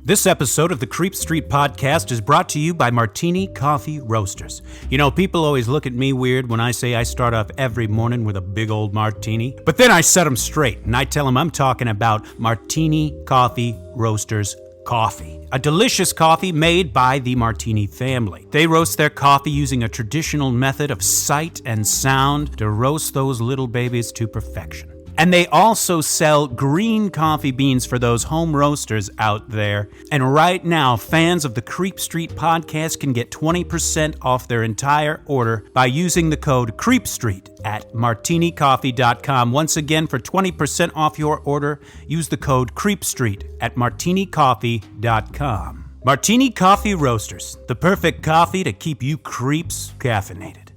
This episode of the Creep Street Podcast is brought to you by Martini Coffee Roasters. You know, people always look at me weird when I say I start off every morning with a big old martini. But then I set them straight, and I tell them I'm talking about Martini Coffee Roasters coffee. A delicious coffee made by the Martini family. They roast their coffee using a traditional method of sight and sound to roast those little babies to perfection. And they also sell green coffee beans for those home roasters out there. And right now, fans of the Creep Street Podcast can get 20% off their entire order by using the code CREEPSTREET at martinicoffee.com. Once again, for 20% off your order, use the code CREEPSTREET at martinicoffee.com. Martini Coffee Roasters, the perfect coffee to keep you creeps caffeinated.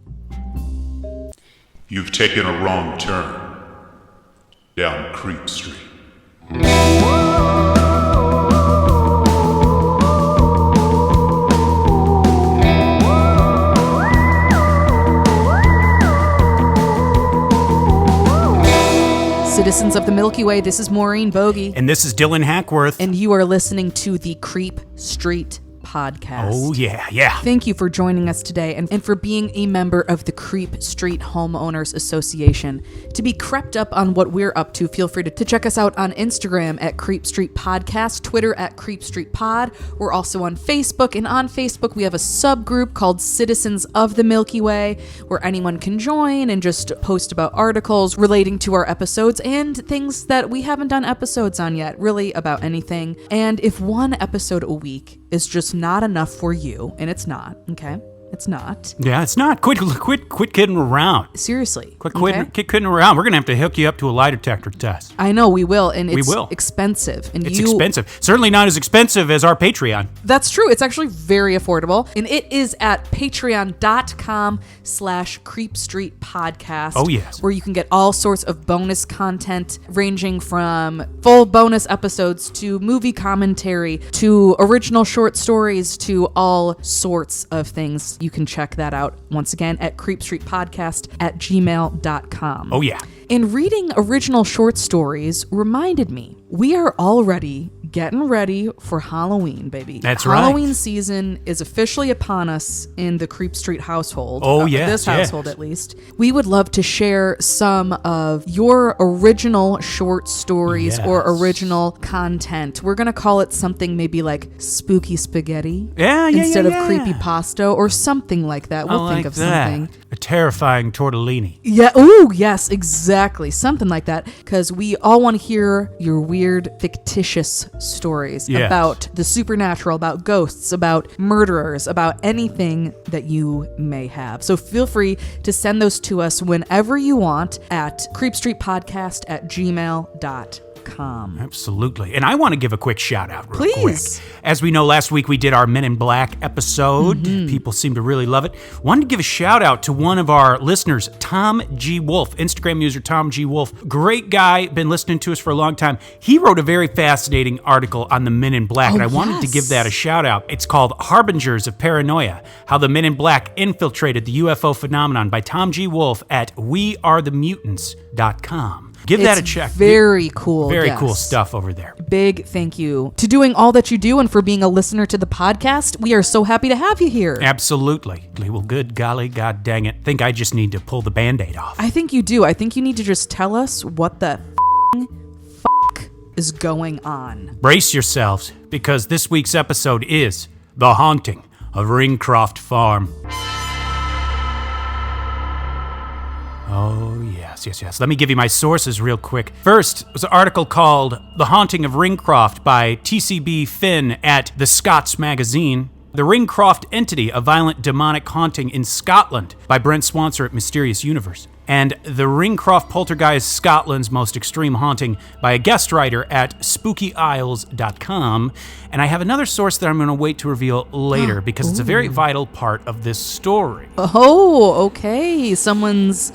You've taken a wrong turn down Creep Street. Citizens of the Milky Way, this is Maureen Bogey. And this is Dylan Hackworth. And you are listening to the Creep Street Podcast. Oh, yeah. Thank you for joining us today and for being a member of the Creep Street Homeowners Association. To be crept up on what we're up to, feel free to check us out on Instagram at Creep Street Podcast, Twitter at Creep Street Pod. We're also on Facebook, and on Facebook we have a subgroup called Citizens of the Milky Way, where anyone can join and just post about articles relating to our episodes and things that we haven't done episodes on yet, really about anything. And if one episode a week is just not enough for you, and it's not, okay? It's not. Yeah, it's not. Quit kidding around. Seriously. Quit kidding around. We're going to have to hook you up to a lie detector test. I know, we will, and it's we will. expensive. And it's expensive. Certainly not as expensive as our Patreon. That's true. It's actually very affordable, and it is at patreon.com/creepstreetpodcast. Oh, yes. Where you can get all sorts of bonus content, ranging from full bonus episodes to movie commentary to original short stories to all sorts of things. You can check that out once again at creepstreetpodcast@gmail.com. Oh, yeah. And reading original short stories reminded me, we are already getting ready for Halloween, baby. That's right. Halloween season is officially upon us in the Creep Street household. Oh, yes. This household, at least. We would love to share some of your original short stories or original content. We're going to call it something maybe like spooky spaghetti. Instead of creepy pasta or something like that. We'll think of something. A terrifying tortellini. Yeah. Ooh, yes, exactly. Something like that. Because we all want to hear your weird, fictitious stories about the supernatural, about ghosts, about murderers, about anything that you may have. So feel free to send those to us whenever you want at creepstreetpodcast@gmail.com. Absolutely. And I want to give a quick shout out real Please. quick. As we know, last week we did our Men in Black episode. People seem to really love it. Wanted to give a shout out to one of our listeners, Tom G. Wolf, Instagram user Tom G. Wolf. Great guy, been listening to us for a long time. He wrote a very fascinating article on the Men in Black, and I wanted to give that a shout out. It's called Harbingers of Paranoia, How the Men in Black Infiltrated the UFO Phenomenon by Tom G. Wolf at wearethemutants.com. Give that a check. Very cool. Very cool stuff over there. Big thank you to doing all that you do and for being a listener to the podcast. We are so happy to have you here. Absolutely. Well, good golly, god dang it. Think I just need to pull the Band-Aid off. I think you do. I think you need to just tell us what the fuck is going on. Brace yourselves, because this week's episode is The Haunting of Ringcroft Farm. Oh, yes. Let me give you my sources real quick. First was an article called The Haunting of Ringcroft by TCB Finn at The Scots Magazine. The Ringcroft Entity, A Violent Demonic Haunting in Scotland by Brent Swanser at Mysterious Universe. And The Ringcroft Poltergeist, Scotland's Most Extreme Haunting by a guest writer at spookyisles.com. And I have another source that I'm going to wait to reveal later because it's a very vital part of this story. Oh, okay. Someone's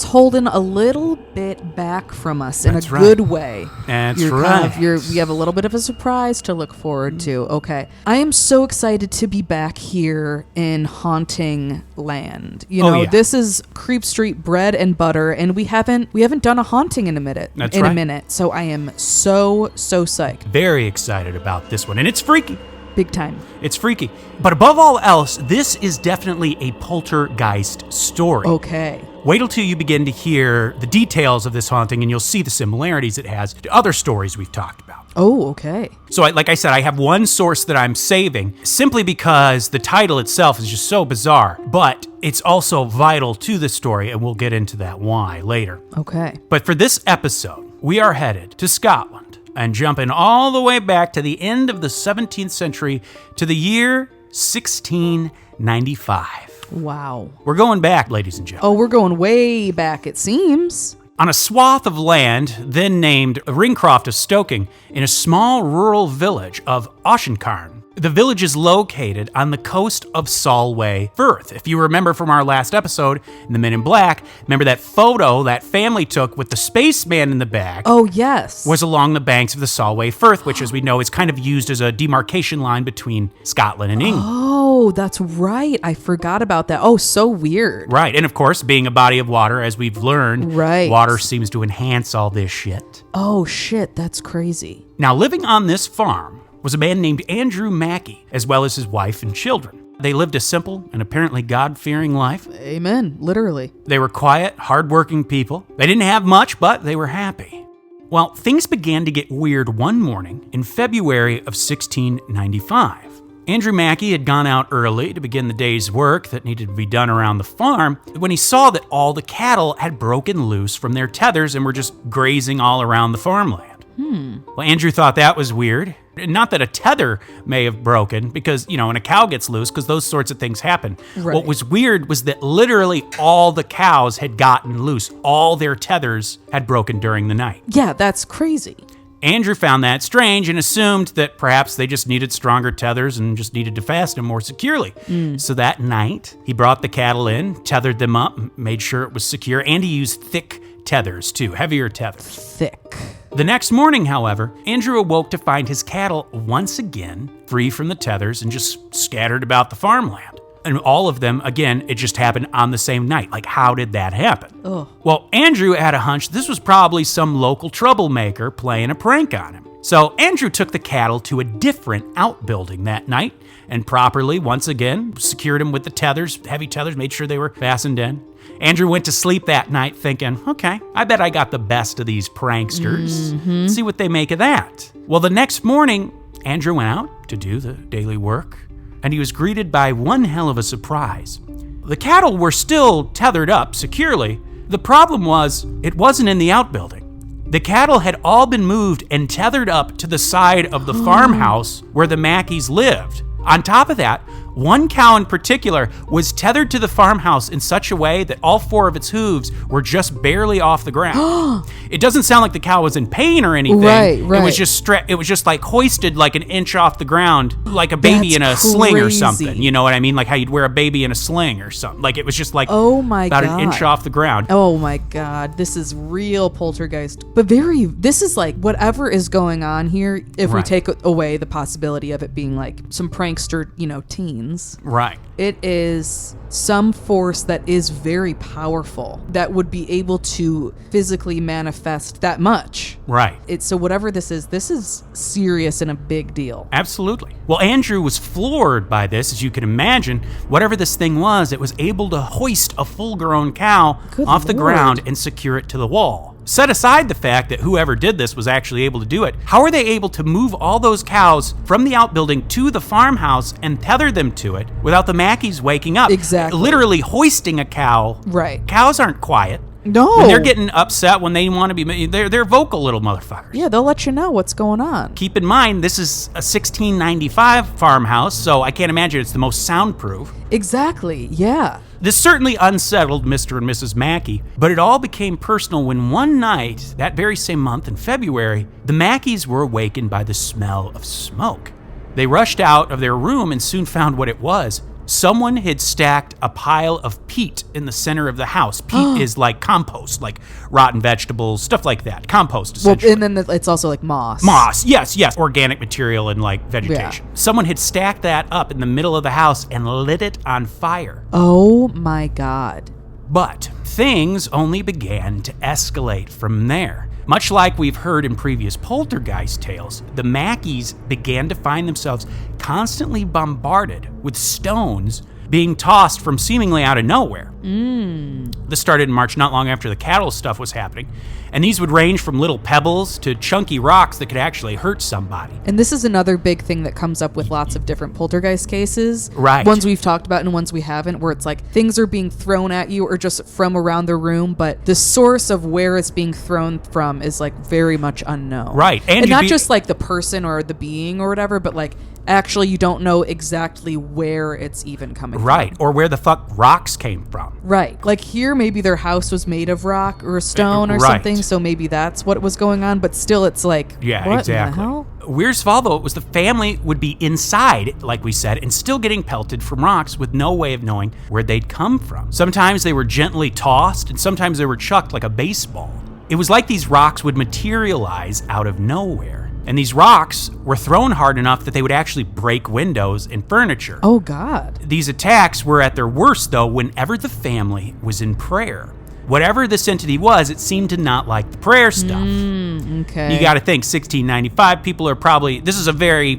holding a little bit back from us in a good way. That's right. We have a little bit of a surprise to look forward to. Okay. I am so excited to be back here in Haunting Land. You know, this is Creep Street bread bread and butter, and we haven't done a haunting in a minute. That's in right. a minute. So I am so psyched. Very excited about this one, and it's freaky. Big time. It's freaky. But above all else, this is definitely a poltergeist story. Okay. Wait till you begin to hear the details of this haunting, and you'll see the similarities it has to other stories we've talked about. Oh, okay. So like I said, I have one source that I'm saving simply because the title itself is just so bizarre, but it's also vital to the story, and we'll get into that why later. Okay. But for this episode, we are headed to Scotland and jumping all the way back to the end of the 17th century to the year 1695. Wow. We're going back, ladies and gentlemen. Oh, we're going way back, it seems. On a swath of land then named Ringcroft of Stoking in a small rural village of Auchencarn. The village is located on the coast of Solway Firth. If you remember from our last episode, in the Men in Black, remember that photo that family took with the spaceman in the back? Oh, yes. Was along the banks of the Solway Firth, which, as we know, is kind of used as a demarcation line between Scotland and England. Oh, that's right. I forgot about that. Oh, so weird. Right, and of course, being a body of water, as we've learned, Right. water seems to enhance all this shit. Oh, shit. That's crazy. Now, living on this farm was a man named Andrew Mackie, as well as his wife and children. They lived a simple and apparently God-fearing life. Amen. Literally. They were quiet, hard-working people. They didn't have much, but they were happy. Well, things began to get weird one morning in February of 1695. Andrew Mackie had gone out early to begin the day's work that needed to be done around the farm when he saw that all the cattle had broken loose from their tethers and were just grazing all around the farmland. Well, Andrew thought that was weird. Not that a tether may have broken because, when a cow gets loose, because those sorts of things happen. Right. What was weird was that literally all the cows had gotten loose. All their tethers had broken during the night. Yeah, that's crazy. Andrew found that strange and assumed that perhaps they just needed stronger tethers and just needed to fasten more securely. So that night, he brought the cattle in, tethered them up, made sure it was secure, and he used thick tethers too, heavier tethers. Thick. The next morning, however, Andrew awoke to find his cattle once again free from the tethers and just scattered about the farmland. And all of them, again, it just happened on the same night. Like, how did that happen? Ugh. Well, Andrew had a hunch this was probably some local troublemaker playing a prank on him. So Andrew took the cattle to a different outbuilding that night and properly, once again, secured them with the tethers, heavy tethers, made sure they were fastened in. Andrew went to sleep that night thinking, okay, I bet I got the best of these pranksters. See what they make of that. Well, the next morning, Andrew went out to do the daily work, and he was greeted by one hell of a surprise. The cattle were still tethered up securely. The problem was, it wasn't in the outbuilding. The cattle had all been moved and tethered up to the side of the farmhouse where the Mackies lived. On top of that, one cow in particular was tethered to the farmhouse in such a way that all four of its hooves were just barely off the ground. It doesn't sound like the cow was in pain or anything. Right. It was just like hoisted like an inch off the ground, like a baby in a sling or something. You know what I mean? Like how you'd wear a baby in a sling or something. Like it was just like about an inch off the ground. Oh my God, this is real poltergeist. But this is like whatever is going on here, if we Right. take away the possibility of it being like some prankster, teens. Right. It is some force that is very powerful that would be able to physically manifest that much. Right. So whatever this is serious and a big deal. Absolutely. Well, Andrew was floored by this, as you can imagine. Whatever this thing was, it was able to hoist a full-grown cow Good off the Lord. ground and secure it to the wall. Set aside the fact that whoever did this was actually able to do it. How are they able to move all those cows from the outbuilding to the farmhouse and tether them to it without the Mackies waking up? Exactly. Literally hoisting a cow. Right. Cows aren't quiet. No. When they're getting upset, when they want to be, they're vocal little motherfuckers. Yeah, they'll let you know what's going on. Keep in mind, this is a 1695 farmhouse, so I can't imagine it's the most soundproof. Exactly, yeah. This certainly unsettled Mr. and Mrs. Mackie, but it all became personal when one night, that very same month in February, the Mackies were awakened by the smell of smoke. They rushed out of their room and soon found what it was. Someone had stacked a pile of peat in the center of the house. Peat is like compost, like rotten vegetables, stuff like that. Compost, essentially. Well, and then it's also like moss. Moss, yes, organic material and like vegetation. Yeah. Someone had stacked that up in the middle of the house and lit it on fire. Oh my God. But things only began to escalate from there. Much like we've heard in previous poltergeist tales, the Mackies began to find themselves constantly bombarded with stones being tossed from seemingly out of nowhere. This started in March, not long after the cattle stuff was happening, and these would range from little pebbles to chunky rocks that could actually hurt somebody. And this is another big thing that comes up with lots of different poltergeist cases. Right. Ones we've talked about and ones we haven't, where it's like things are being thrown at you or just from around the room, but the source of where it's being thrown from is like very much unknown. Right. And not just like the person or the being or whatever, but like actually you don't know exactly where it's even coming from. Right. Or where the fuck rocks came from. Right. Like here, maybe their house was made of rock or stone or Right. something, so maybe that's what was going on, but still it's like, Yeah, what exactly. in the hell? Weirdest of all, though, it was the family would be inside, like we said, and still getting pelted from rocks with no way of knowing where they'd come from. Sometimes they were gently tossed, and sometimes they were chucked like a baseball. It was like these rocks would materialize out of nowhere. And these rocks were thrown hard enough that they would actually break windows and furniture. Oh, God. These attacks were at their worst, though, whenever the family was in prayer. Whatever this entity was, it seemed to not like the prayer stuff. Okay. You got to think, 1695, people are probably, this is a very,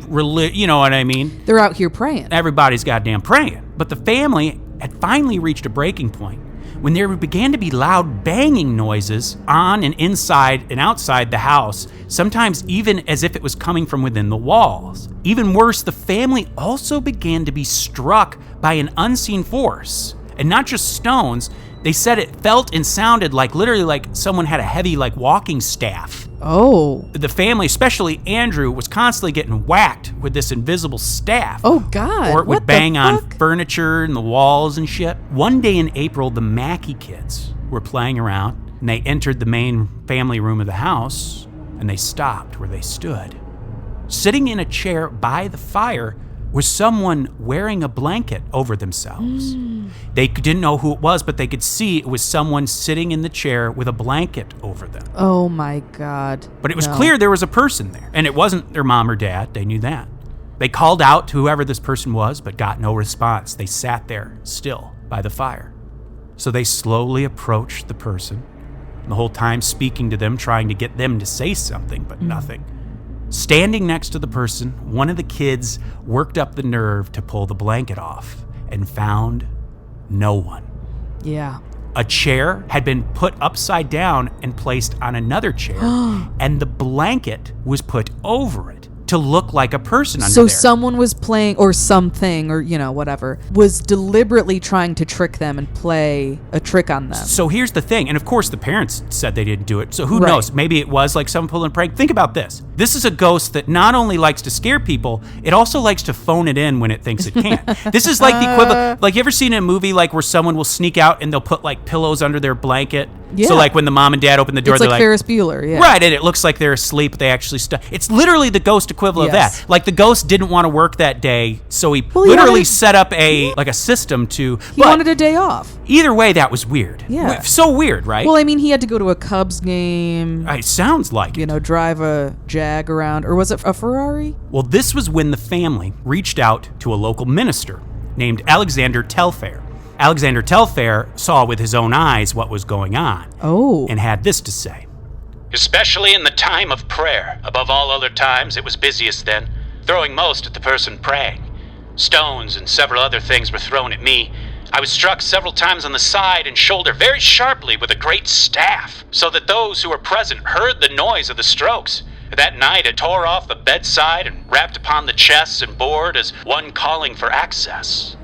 you know what I mean? They're out here praying. Everybody's goddamn praying. But the family had finally reached a breaking point when there began to be loud banging noises on and inside and outside the house, sometimes even as if it was coming from within the walls. Even worse, the family also began to be struck by an unseen force. And not just stones, they said it felt and sounded like literally like someone had a heavy like walking staff. Oh. The family, especially Andrew, was constantly getting whacked with this invisible staff. Oh, God. Or it would What bang the on fuck? furniture and the walls and shit. One day in April, the Mackie kids were playing around, and they entered the main family room of the house, and they stopped where they stood. Sitting in a chair by the fire was someone wearing a blanket over themselves. They didn't know who it was, but they could see it was someone sitting in the chair with a blanket over them. Oh, my God. But it was No. clear there was a person there, and it wasn't their mom or dad. They knew that. They called out to whoever this person was, but got no response. They sat there, still, by the fire. So they slowly approached the person, the whole time speaking to them, trying to get them to say something, but nothing. Standing next to the person, one of the kids worked up the nerve to pull the blanket off and found no one. Yeah. A chair had been put upside down and placed on another chair, and the blanket was put over it to look like a person under So there. someone was playing, or something, or, you know, whatever, was deliberately trying to trick them and play a trick on them. So here's the thing, and of course the parents said they didn't do it, so who Right. knows? Maybe it was like someone pulling a prank. Think about this. This is a ghost that not only likes to scare people, it also likes to phone it in when it thinks it can. This is like the equivalent, like you ever seen a movie like where someone will sneak out and they'll put like pillows under their blanket? Yeah. So like when the mom and dad open the door, It's they're like Ferris Bueller, yeah. Right, and it looks like they're asleep, but they actually it's literally the ghost equivalent Yes. of that. Like the ghost didn't want to work that day, so he Well, he literally wanted- set up a system to. He wanted a day off. Either way, that was weird. Yeah. So weird, right? Well, I mean, he had to go to a Cubs game, It sounds like you it. know, drive a Jag around, or was it a Ferrari? Well, this was when the family reached out to a local minister named Alexander Telfair. Alexander Telfair saw with his own eyes what was going on. Oh. And had this to say. Especially in the time of prayer. Above all other times, it was busiest then, throwing most at the person praying. Stones and several other things were thrown at me. I was struck several times on the side and shoulder very sharply with a great staff, so that those who were present heard the noise of the strokes. That night it tore off the bedside and rapped upon the chests and board as one calling for access.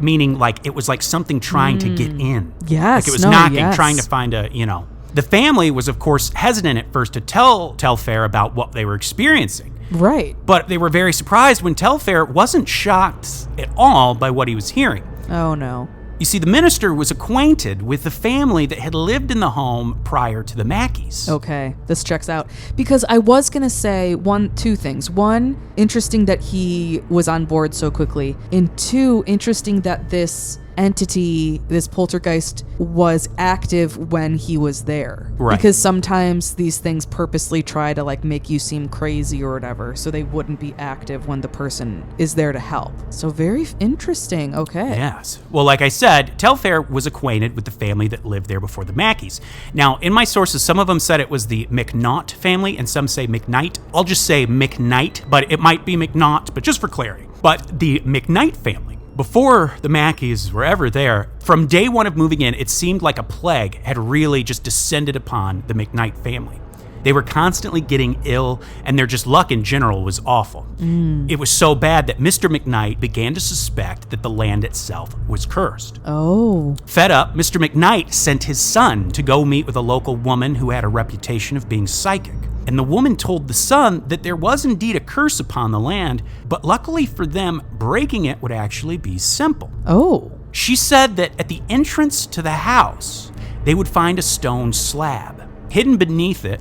Meaning, like, it was like something trying to get in. Yes, Like it was no, knocking, yes. trying to find a, you know. The family was, of course, hesitant at first to tell Telfair about what they were experiencing. Right. But they were very surprised when Telfair wasn't shocked at all by what he was hearing. Oh, no. You see, the minister was acquainted with the family that had lived in the home prior to the Mackies. Okay, this checks out. Because I was going to say two things. One, interesting that he was on board so quickly. And two, interesting that this entity, this poltergeist, was active when he was there. Right. Because sometimes these things purposely try to like make you seem crazy or whatever, so they wouldn't be active when the person is there to help. So very interesting. Okay. Yes. Well, like I said, Telfair was acquainted with the family that lived there before the Mackies. Now, in my sources, some of them said it was the McNaught family, and some say McKnight. I'll just say McKnight, but it might be McNaught, but just for clarity. But the McKnight family, before the Mackies were ever there, from day one of moving in, it seemed like a plague had really just descended upon the McKnight family. They were constantly getting ill, and their just luck in general was awful. It was so bad that Mr. McKnight began to suspect that the land itself was cursed. Oh. Fed up, Mr. McKnight sent his son to go meet with a local woman who had a reputation of being psychic. And the woman told the son that there was indeed a curse upon the land, but luckily for them, breaking it would actually be simple. Oh. She said that at the entrance to the house, they would find a stone slab. Hidden beneath it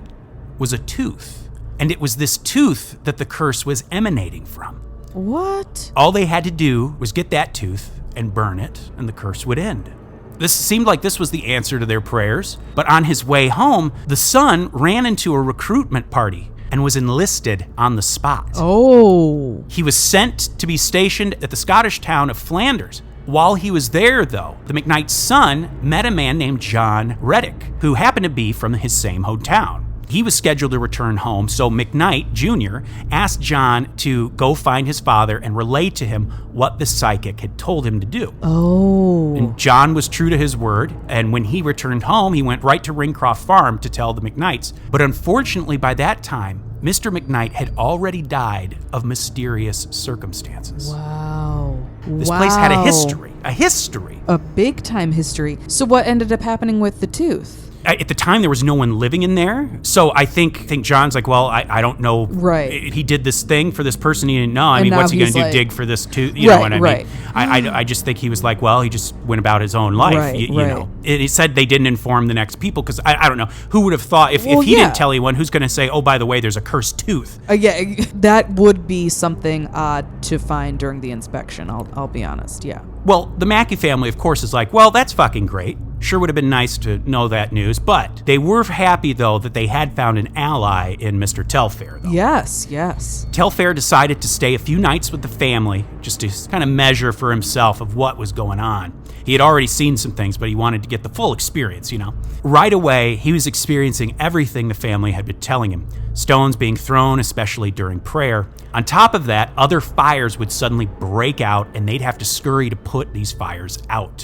was a tooth, and it was this tooth that the curse was emanating from. What? All they had to do was get that tooth and burn it, and the curse would end. This seemed like this was the answer to their prayers, but on his way home, the son ran into a recruitment party and was enlisted on the spot. Oh. He was sent to be stationed at the Scottish town of Flanders. While he was there, though, the McKnight's son met a man named John Reddick, who happened to be from his same hometown. He was scheduled to return home, so McKnight Jr. asked John to go find his father and relay to him what the psychic had told him to do. Oh. And John was true to his word, and when he returned home, he went right to Ringcroft Farm to tell the McKnights. But unfortunately, by that time, Mr. McKnight had already died of mysterious circumstances. Wow. This place had a history. A history. A big time history. So what ended up happening with the tooth? At the time, there was no one living in there. So I think John's like, well, I don't know. Right. He did this thing for this person he didn't know. I And mean, now what's he going to he's do? like- Dig for this too? You know what I right. mean? I just think he was like, well, he just went about his own life. Right, you right. know. He said they didn't inform the next people because I don't know. Who would have thought if Well, he yeah. didn't tell anyone, who's going to say, oh, by the way, there's a cursed tooth? Yeah, that would be something odd to find during the inspection. I'll be honest. Yeah. Well, the Mackie family, of course, is like, well, that's fucking great. Sure would have been nice to know that news, but they were happy, though, that they had found an ally in Mr. Telfair, though. Yes. Telfair decided to stay a few nights with the family just to kind of measure for himself of what was going on. He had already seen some things, but he wanted to get the full experience, you know. Right away, he was experiencing everything the family had been telling him. Stones being thrown, especially during prayer. On top of that, other fires would suddenly break out, and they'd have to scurry to put these fires out.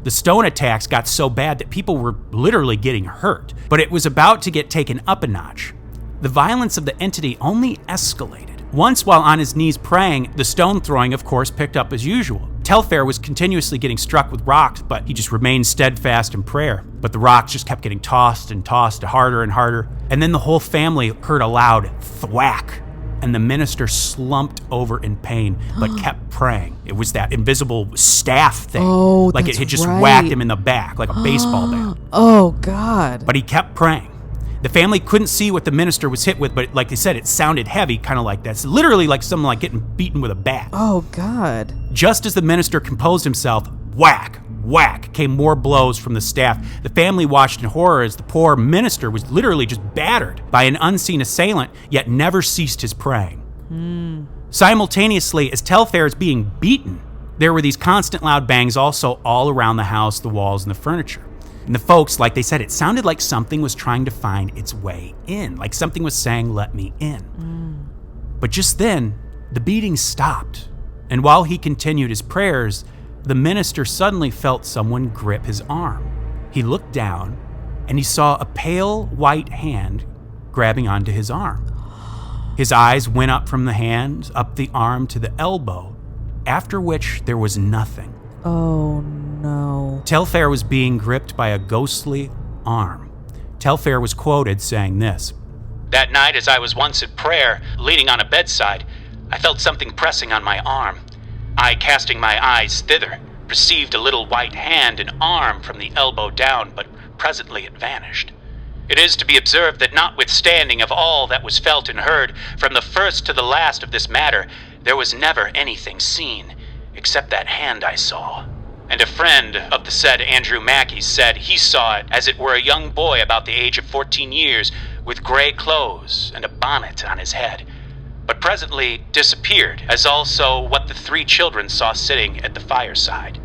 The stone attacks got so bad that people were literally getting hurt, but it was about to get taken up a notch. The violence of the entity only escalated. Once, while on his knees praying, the stone throwing, of course, picked up as usual. Telfair was continuously getting struck with rocks, but he just remained steadfast in prayer. But the rocks just kept getting tossed and tossed harder and harder. And then the whole family heard a loud thwack, and the minister slumped over in pain, but kept praying. It was that invisible staff thing. Oh, like it that's had just right. whacked him in the back, like a baseball bat. Oh, God. But he kept praying. The family couldn't see what the minister was hit with, but like they said, it sounded heavy, kind of like that. It's literally like someone like getting beaten with a bat. Oh, God. Just as the minister composed himself, whack, whack, came more blows from the staff. The family watched in horror as the poor minister was literally just battered by an unseen assailant, yet never ceased his praying. Simultaneously, as Telfair is being beaten, there were these constant loud bangs also all around the house, the walls, and the furniture. And the folks, like they said, it sounded like something was trying to find its way in, like something was saying, let me in. But just then, the beating stopped. And while he continued his prayers, the minister suddenly felt someone grip his arm. He looked down, and he saw a pale white hand grabbing onto his arm. His eyes went up from the hand, up the arm to the elbow, after which there was nothing. Oh, no. Telfair was being gripped by a ghostly arm. Telfair was quoted saying this: "That night, as I was once at prayer, leaning on a bedside, I felt something pressing on my arm. I, casting my eyes thither, perceived a little white hand and arm from the elbow down, but presently it vanished. It is to be observed that notwithstanding of all that was felt and heard, from the first to the last of this matter, there was never anything seen, except that hand I saw. and a friend of the said Andrew Mackie said he saw it as it were a young boy about the age of 14 years with gray clothes and a bonnet on his head, but presently disappeared, as also what the 3 children saw sitting at the fireside.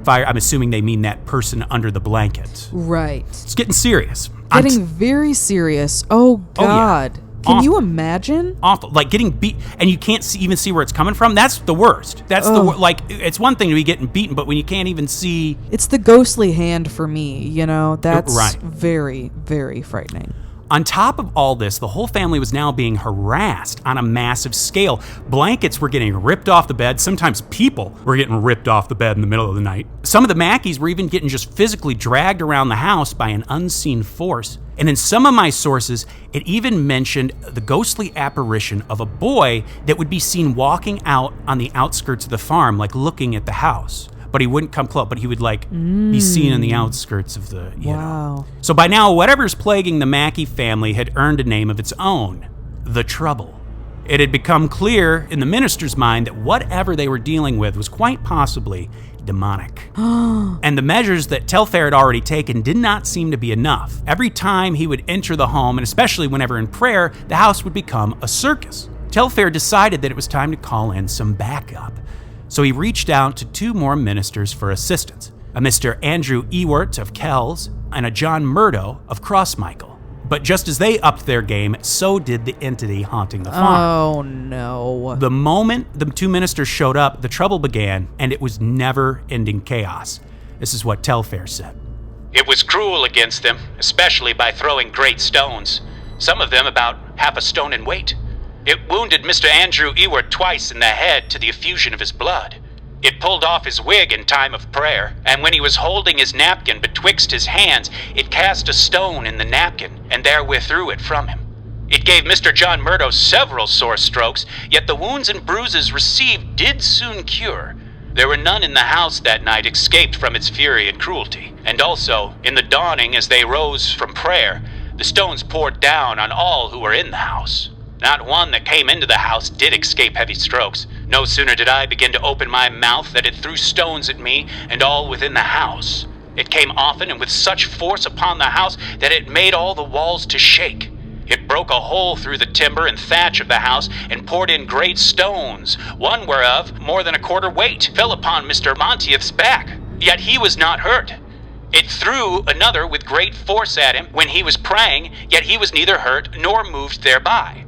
Fire, I'm assuming they mean that person under the blanket. Right. It's getting serious. Getting very serious. Oh, God. Yeah. Can you imagine? Awful. Like getting beat, and you can't even see where it's coming from. That's the worst. That's like, it's one thing to be getting beaten, but when you can't even see. It's the ghostly hand for me, you know? That's right. Very, very frightening. On top of all this, the whole family was now being harassed on a massive scale. Blankets were getting ripped off the bed. Sometimes people were getting ripped off the bed in the middle of the night. Some of the Mackies were even getting just physically dragged around the house by an unseen force. And in some of my sources, it even mentioned the ghostly apparition of a boy that would be seen walking out on the outskirts of the farm, like looking at the house. But he wouldn't come close, but he would be seen on the outskirts of the, you know. So by now, whatever's plaguing the Mackie family had earned a name of its own, the Trouble. It had become clear in the minister's mind that whatever they were dealing with was quite possibly demonic. And the measures that Telfair had already taken did not seem to be enough. Every time he would enter the home, and especially whenever in prayer, the house would become a circus. Telfair decided that it was time to call in some backup. So he reached out to 2 more ministers for assistance, a Mr. Andrew Ewart of Kells and a John Murdo of Crossmichael. But just as they upped their game, so did the entity haunting the farm. Oh, no. The moment the 2 ministers showed up, the trouble began, and it was never-ending chaos. This is what Telfair said. It was cruel against them, especially by throwing great stones, some of them about half a stone in weight. It wounded Mr. Andrew Ewart twice in the head to the effusion of his blood. It pulled off his wig in time of prayer, and when he was holding his napkin betwixt his hands, it cast a stone in the napkin, and therewith threw it from him. It gave Mr. John Murdo several sore strokes, yet the wounds and bruises received did soon cure. There were none in the house that night escaped from its fury and cruelty, and also, in the dawning as they rose from prayer, the stones poured down on all who were in the house. Not one that came into the house did escape heavy strokes. No sooner did I begin to open my mouth that it threw stones at me and all within the house. It came often and with such force upon the house that it made all the walls to shake. It broke a hole through the timber and thatch of the house and poured in great stones, one whereof, more than a quarter weight, fell upon Mr. Monteith's back. Yet he was not hurt. It threw another with great force at him when he was praying, yet he was neither hurt nor moved thereby.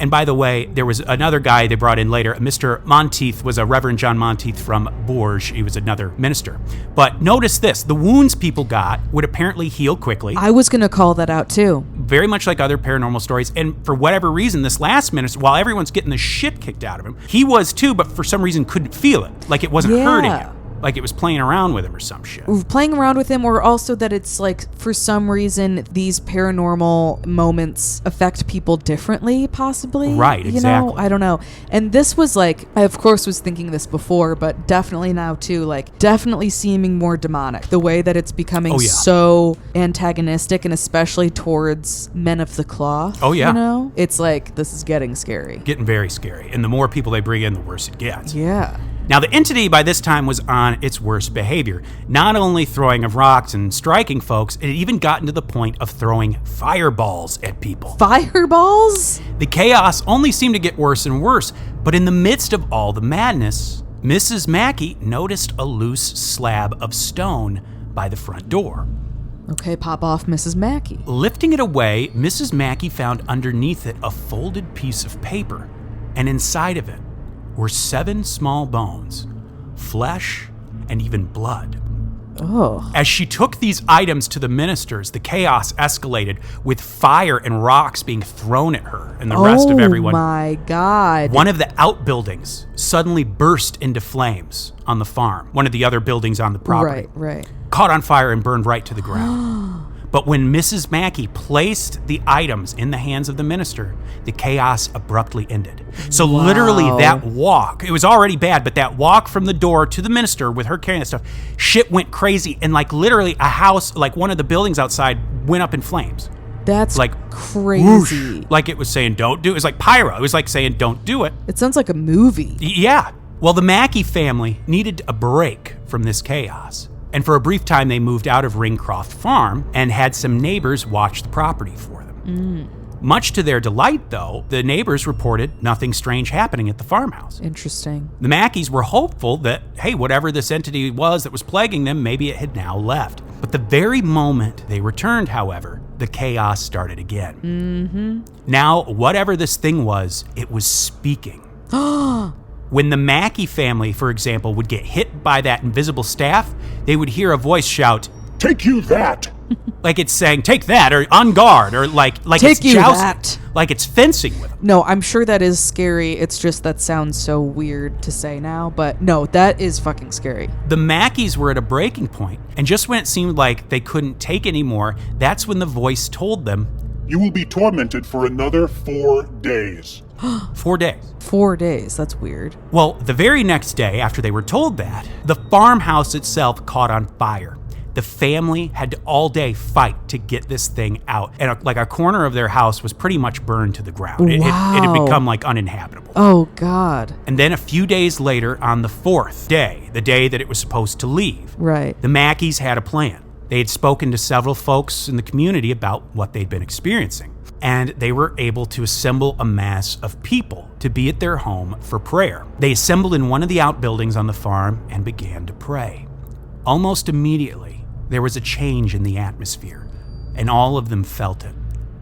And by the way, there was another guy they brought in later. Mr. Monteith was a Reverend John Monteith from Bourges. He was another minister. But notice this, the wounds people got would apparently heal quickly. I was going to call that out too. Very much like other paranormal stories. And for whatever reason, this last minister, while everyone's getting the shit kicked out of him, he was too, but for some reason couldn't feel it. Like it wasn't hurting him. Like it was playing around with him or some shit. Playing around with him, or also that it's like, for some reason, these paranormal moments affect people differently, possibly. Right, exactly. You know, I don't know. And this was like, I of course was thinking this before, but definitely now too, like, definitely seeming more demonic. The way that it's becoming so antagonistic, and especially towards men of the cloth. Oh, yeah. You know? It's like, this is getting scary. Getting very scary. And the more people they bring in, the worse it gets. Yeah. Now, the entity by this time was on its worst behavior, not only throwing of rocks and striking folks, it had even gotten to the point of throwing fireballs at people. Fireballs? The chaos only seemed to get worse and worse, but in the midst of all the madness, Mrs. Mackie noticed a loose slab of stone by the front door. Okay, pop off Mrs. Mackie. Lifting it away, Mrs. Mackie found underneath it a folded piece of paper, and inside of it were 7 small bones, flesh, and even blood. Oh. As she took these items to the ministers, the chaos escalated with fire and rocks being thrown at her and the rest of everyone. Oh my God. One of the outbuildings suddenly burst into flames on the farm. One of the other buildings on the property. Right. Caught on fire and burned right to the ground. But when Mrs. Mackie placed the items in the hands of the minister, the chaos abruptly ended. So literally that walk, it was already bad, but that walk from the door to the minister with her carrying that stuff, shit went crazy. And like literally a house, like one of the buildings outside went up in flames. That's like crazy. Whoosh, like it was saying, don't do it. It was like pyro. It was like saying, don't do it. It sounds like a movie. Yeah. Well, the Mackie family needed a break from this chaos. And for a brief time, they moved out of Ringcroft Farm and had some neighbors watch the property for them. Much to their delight, though, the neighbors reported nothing strange happening at the farmhouse. Interesting. The Mackies were hopeful that, hey, whatever this entity was that was plaguing them, maybe it had now left. But the very moment they returned, however, the chaos started again. Now, whatever this thing was, it was speaking. When the Mackie family, for example, would get hit by that invisible staff, they would hear a voice shout, Take you that! like it's saying, take that, or on guard, or like Take it's you jousting, that. like it's fencing with them. No, I'm sure that is scary. It's just that sounds so weird to say now, but no, that is fucking scary. The Mackies were at a breaking point, and just when it seemed like they couldn't take anymore, that's when the voice told them, You will be tormented for another 4 days. 4 days. 4 days, that's weird. Well, the very next day after they were told that, the farmhouse itself caught on fire. The family had to all day fight to get this thing out. And a corner of their house was pretty much burned to the ground. It had become like uninhabitable. Oh, God. And then a few days later, on the 4th day, the day that it was supposed to leave, Right. the Mackies had a plan. They had spoken to several folks in the community about what they'd been experiencing. And they were able to assemble a mass of people to be at their home for prayer. They assembled in one of the outbuildings on the farm and began to pray. Almost immediately, there was a change in the atmosphere, and all of them felt it.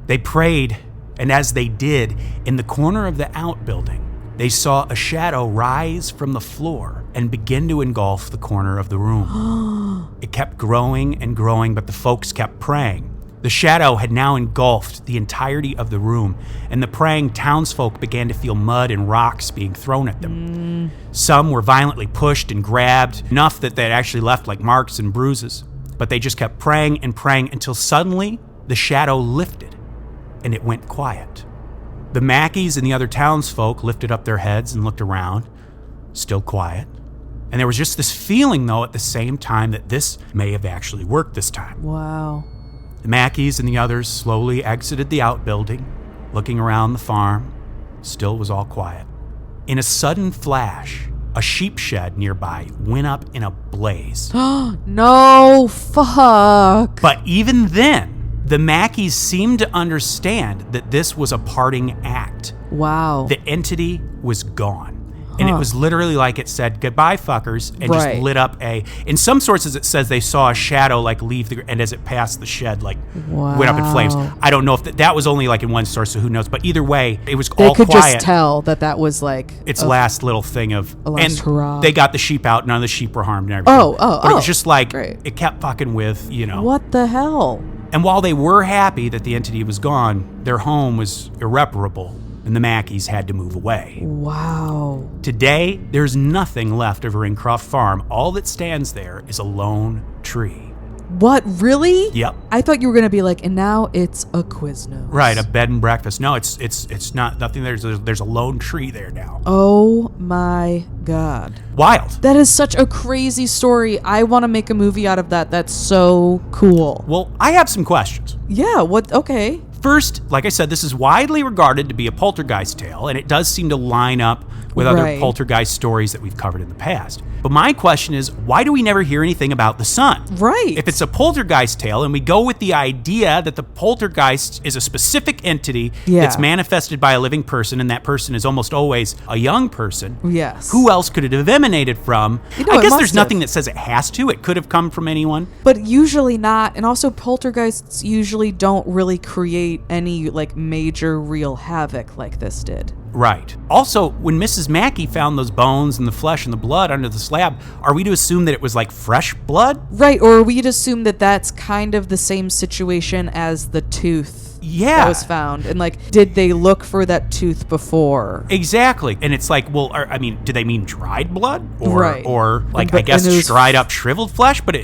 They prayed, and as they did, in the corner of the outbuilding, they saw a shadow rise from the floor and begin to engulf the corner of the room. It kept growing and growing, but the folks kept praying. The shadow had now engulfed the entirety of the room, and the praying townsfolk began to feel mud and rocks being thrown at them. Some were violently pushed and grabbed, enough that they actually left like marks and bruises. But they just kept praying and praying until suddenly the shadow lifted and it went quiet. The Mackies and the other townsfolk lifted up their heads and looked around, still quiet. And there was just this feeling, though, at the same time that this may have actually worked this time. Wow. The Mackies and the others slowly exited the outbuilding, looking around the farm. Still was all quiet. In a sudden flash, a sheep shed nearby went up in a blaze. No, fuck. But even then, the Mackies seemed to understand that this was a parting act. Wow. The entity was gone. And it was literally like it said, goodbye, fuckers, and just lit up in some sources it says they saw a shadow like leave and as it passed the shed, like went up in flames. I don't know if that was only like in one source, so who knows. But either way, it was all quiet. They could just tell that was like its last little thing of, last hurrah. They got the sheep out, none of the sheep were harmed and everything. But it was just like, it kept fucking with, What the hell? And while they were happy that the entity was gone, their home was irreparable. And the Mackies had to move away. Wow. Today, there's nothing left of Ringcroft Farm. All that stands there is a lone tree. What, really? Yep. I thought you were going to be like, and now it's a Quiznos. Right, a bed and breakfast. No, it's not nothing. There's a lone tree there now. Oh my God. Wild. That is such a crazy story. I want to make a movie out of that. That's so cool. Well, I have some questions. Yeah, what? Okay. First, like I said, this is widely regarded to be a poltergeist tale, and it does seem to line up with other poltergeist stories that we've covered in the past. But my question is, why do we never hear anything about the son? Right. If it's a poltergeist tale, and we go with the idea that the poltergeist is a specific entity that's manifested by a living person, and that person is almost always a young person, yes. Who else could it have emanated from? I guess there's nothing that says it has to. It could have come from anyone. But usually not. And also poltergeists usually don't really create any like major real havoc like this did. Right. Also, when Mrs. Mackie found those bones and the flesh and the blood under the slab, are we to assume that it was like fresh blood? Right, or are we to assume that that's kind of the same situation as the tooth that was found? And like, did they look for that tooth before? Exactly. And it's like, well, I mean, do they mean dried blood? Or like, but, I guess dried up shriveled flesh? But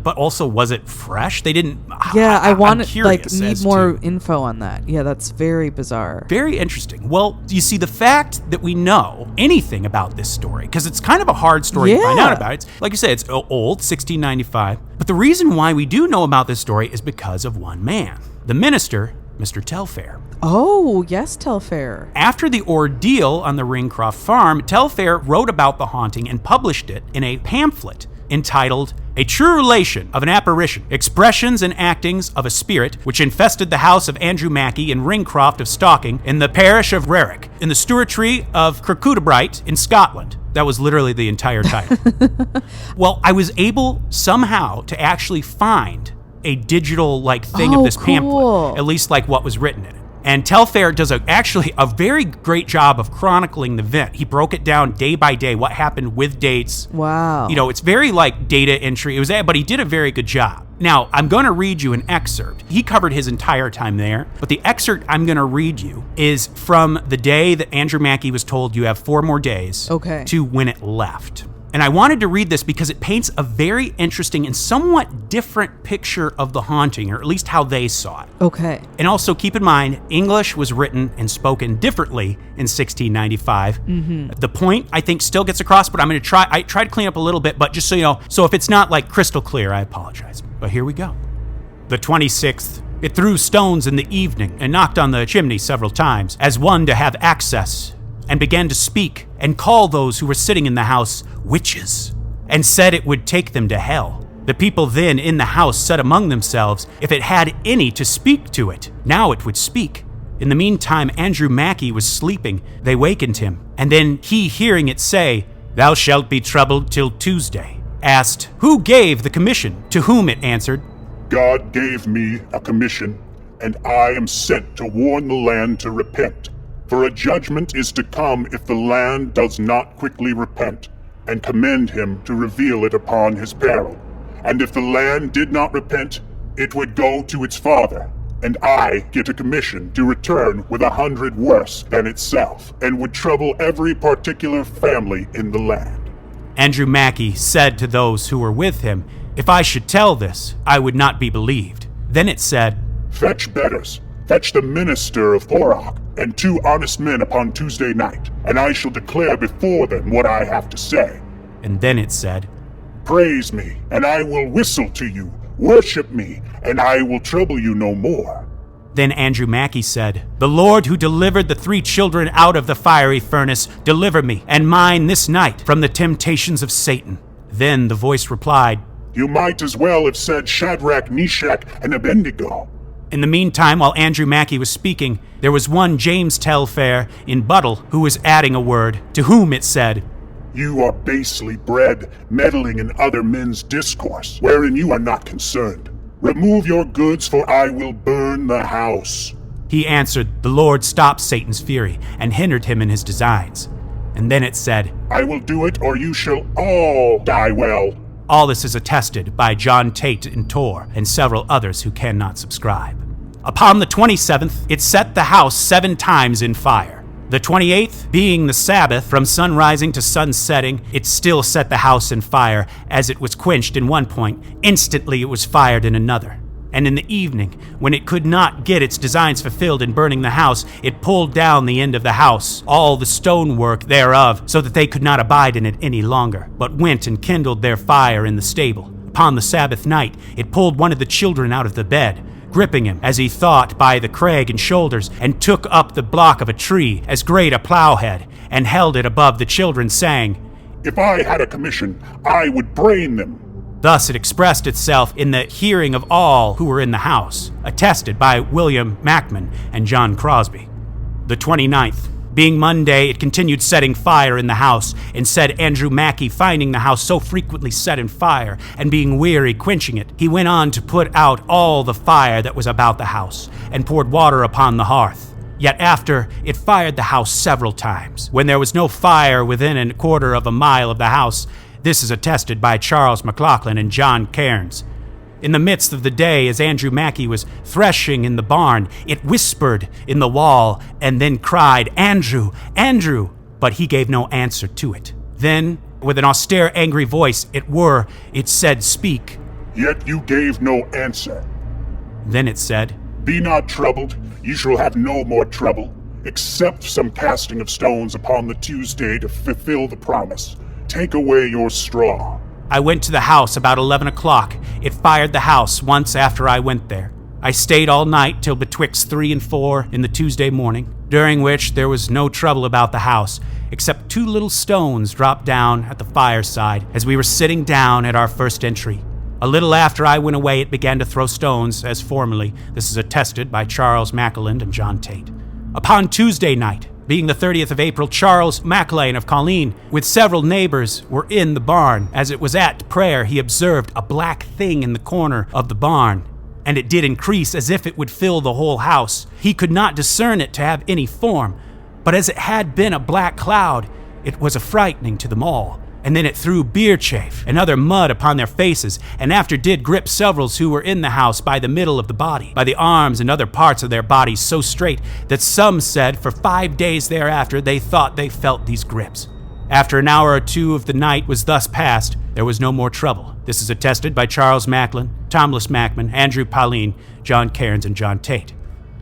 but also, was it fresh? They didn't. Yeah, I want to need more info on that. Yeah, that's very bizarre. Very interesting. Well, you see, the fact that we know anything about this story, because it's kind of a hard story to find out about. It's like you said, it's old, 1695. But the reason why we do know about this story is because of one man, the minister, Mr. Telfair. Oh, yes, Telfair. After the ordeal on the Ringcroft Farm, Telfair wrote about the haunting and published it in a pamphlet entitled A True Relation of an Apparition, Expressions and Actings of a Spirit which infested the house of Andrew Mackie in Ringcroft of Stalking in the parish of Rerrick, in the stewartry of Kirkcudbright in Scotland. That was literally the entire title. Well, I was able somehow to actually find a digital thing of this pamphlet, at least what was written in it. And Telfair does actually a very great job of chronicling the event. He broke it down day by day, what happened with dates. Wow. It's very data entry. But he did a very good job. Now, I'm going to read you an excerpt. He covered his entire time there, but the excerpt I'm going to read you is from the day that Andrew Mackie was told you have 4 more days to when it left. And I wanted to read this because it paints a very interesting and somewhat different picture of the haunting, or at least how they saw it. Okay. And also keep in mind, English was written and spoken differently in 1695. Mm-hmm. The point, I think, still gets across, but I try to clean up a little bit, but just so you know, so if it's not crystal clear, I apologize. But here we go. The 26th. It threw stones in the evening and knocked on the chimney several times, as one to have access, and began to speak and call those who were sitting in the house witches, and said it would take them to hell. The people then in the house said among themselves, if it had any to speak to it, now it would speak. In the meantime, Andrew Mackie was sleeping. They wakened him, and then he, hearing it say, thou shalt be troubled till Tuesday, asked, who gave the commission? To whom it answered, God gave me a commission, and I am sent to warn the land to repent. For a judgment is to come if the land does not quickly repent, and commend him to reveal it upon his peril. And if the land did not repent, it would go to its father, and I get a commission to return with 100 worse than itself, and would trouble every particular family in the land. Andrew Mackie said to those who were with him, if I should tell this, I would not be believed. Then it said, fetch betters, fetch the minister of Porrock, and 2 honest men upon Tuesday night, and I shall declare before them what I have to say. And then it said, praise me, and I will whistle to you. Worship me, and I will trouble you no more. Then Andrew Mackie said, the Lord who delivered the 3 children out of the fiery furnace, deliver me and mine this night from the temptations of Satan. Then the voice replied, you might as well have said Shadrach, Meshach, and Abednego. In the meantime, while Andrew Mackie was speaking, there was one James Telfair in Buttle who was adding a word, to whom it said, you are basely bred, meddling in other men's discourse, wherein you are not concerned. Remove your goods, for I will burn the house. He answered, the Lord stopped Satan's fury and hindered him in his designs. And then it said, I will do it, or you shall all die well. All this is attested by John Tate in Tor and several others who cannot subscribe. Upon the 27th, it set the house 7 times in fire. The 28th, being the Sabbath, from sunrising to sunsetting, it still set the house in fire. As it was quenched in one point, instantly it was fired in another. And in the evening, when it could not get its designs fulfilled in burning the house, it pulled down the end of the house, all the stonework thereof, so that they could not abide in it any longer, but went and kindled their fire in the stable. Upon the Sabbath night, it pulled one of the children out of the bed, gripping him, as he thought, by the crag and shoulders, and took up the block of a tree, as great a plowhead, and held it above the children, saying, if I had a commission, I would brain them. Thus it expressed itself in the hearing of all who were in the house, attested by William Mackman and John Crosby. The 29th, being Monday, it continued setting fire in the house, and said Andrew Mackie, finding the house so frequently set in fire, and being weary quenching it, he went on to put out all the fire that was about the house, and poured water upon the hearth. Yet after, it fired the house several times, when there was no fire within 1/4 of a mile of the house. This is attested by Charles McLaughlin and John Cairns. In the midst of the day, as Andrew Mackie was threshing in the barn, it whispered in the wall, and then cried, Andrew, Andrew, but he gave no answer to it. Then, with an austere, angry voice, it said, speak. Yet you gave no answer. Then it said, be not troubled, you shall have no more trouble, except some casting of stones upon the Tuesday to fulfill the promise. Take away your straw. I went to the house about 11 o'clock. It fired the house once after I went there. I stayed all night till betwixt 3 and 4 in the Tuesday morning, during which there was no trouble about the house, except 2 little stones dropped down at the fireside as we were sitting down at our first entry. A little after I went away, it began to throw stones, as formerly. This is attested by Charles Macklin and John Tate. Upon Tuesday night, being the 30th of April, Charles Macklin of Colleen, with several neighbors, were in the barn. As it was at prayer, he observed a black thing in the corner of the barn, and it did increase as if it would fill the whole house. He could not discern it to have any form, but as it had been a black cloud, it was affrightening to them all. And then it threw beer chaff and other mud upon their faces, and after did grip several who were in the house by the middle of the body, by the arms and other parts of their bodies so straight that some said for 5 days thereafter they thought they felt these grips. After an hour or 2 of the night was thus passed, there was no more trouble. This is attested by Charles Macklin, Thomas Mackman, Andrew Pauline, John Cairns, and John Tate.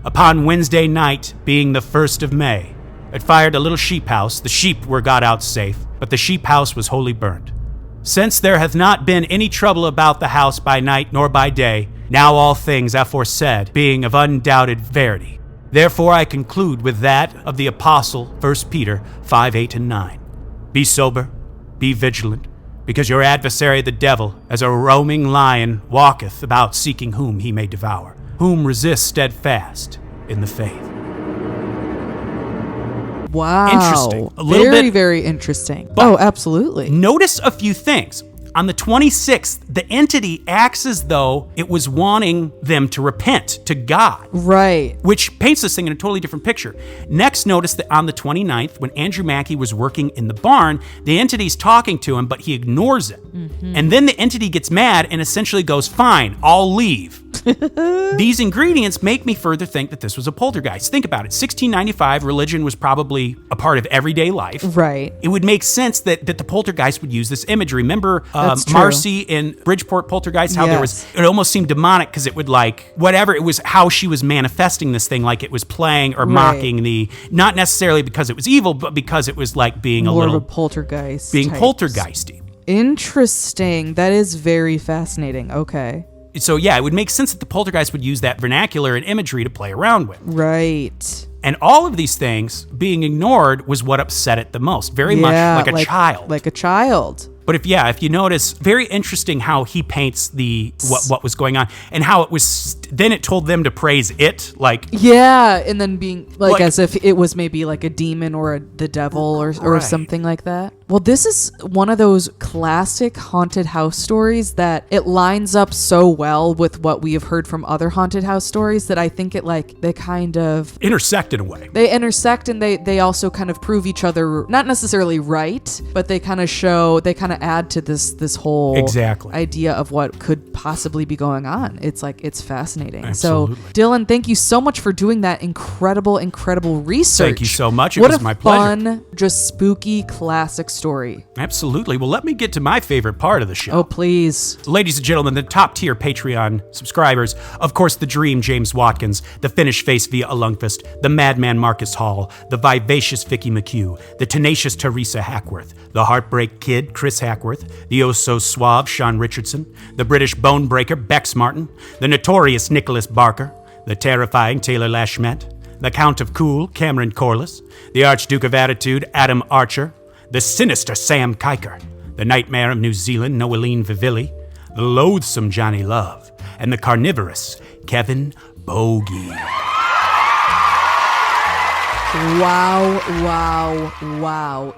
Upon Wednesday night, being the 1st of May, it fired a little sheep house. The sheep were got out safe, but the sheep house was wholly burned. Since there hath not been any trouble about the house by night nor by day, now all things aforesaid being of undoubted verity. Therefore I conclude with that of the Apostle 1 Peter 5, 8, and 9. Be sober, be vigilant, because your adversary the devil, as a roaming lion, walketh about seeking whom he may devour, whom resist steadfast in the faith. Wow. Interesting. A little very, bit. very interesting. But oh, absolutely. Notice a few things. On the 26th, the entity acts as though it was wanting them to repent to God. Right. Which paints this thing in a totally different picture. Next, notice that on the 29th, when Andrew Mackie was working in the barn, the entity's talking to him, but he ignores it. Mm-hmm. And then the entity gets mad and essentially goes, fine, I'll leave. These ingredients make me further think that this was a poltergeist. Think about it. 1695, religion was probably a part of everyday life. Right. It would make sense that the poltergeist would use this imagery. Remember That's Marcy in Bridgeport Poltergeist? How there was, Yes. it almost seemed demonic because it would like, whatever, it was how she was manifesting this thing, like it was playing or mocking the, not necessarily because it was evil, but because it was like being More a little, of a poltergeist. being type. poltergeisty. Interesting. That is very fascinating. Okay. So yeah, it would make sense that the poltergeist would use that vernacular and imagery to play around with. Right. And all of these things being ignored was what upset it the most. Very much like a child. Like a child. But if you notice, very interesting how he paints the what was going on and how it was. Then it told them to praise it, like Yeah, and then being like Like- as if it was maybe like a demon or the devil or Right. something like that. Well, this is one of those classic haunted house stories that it lines up so well with what we have heard from other haunted house stories that I think it like they kind of intersect in a way. they intersect and they also kind of prove each other not necessarily right, but they kind of add to this whole Exactly. idea of what could possibly be going on. It's like it's fascinating. Absolutely. So Dylan, thank you so much for doing that incredible research. Thank you so much. It What was a my pleasure. fun, just spooky classic story. Absolutely. Well, let me get to my favorite part of the show. Oh, please. Ladies and gentlemen, the top tier Patreon subscribers, of course, the Dream James Watkins, the Finnish Face Via Lundqvist, the Madman Marcus Hall, the Vivacious Vicky McHugh, the Tenacious Teresa Hackworth, the Heartbreak Kid Chris Hackworth, the Oh So Suave Sean Richardson, the British Bone Breaker Bex Martin, the Notorious Nicholas Barker, the Terrifying Taylor Lashmet, the Count of Cool Cameron Corliss, the Archduke of Attitude Adam Archer, the Sinister Sam Kiker, the Nightmare of New Zealand Noeline Vivilli, the Loathsome Johnny Love, and the Carnivorous Kevin Bogey. Wow.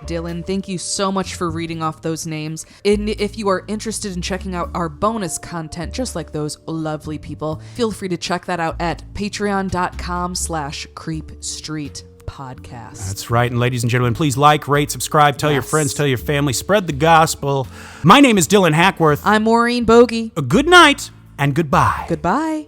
Dylan, thank you so much for reading off those names. And if you are interested in checking out our bonus content, just like those lovely people, feel free to check that out at patreon.com/creepstreetpodcast. That's right. And ladies and gentlemen, please like, rate, subscribe, tell your friends, tell your family, spread the gospel. My name is Dylan Hackworth. I'm Maureen Bogey. Good night and goodbye. Goodbye.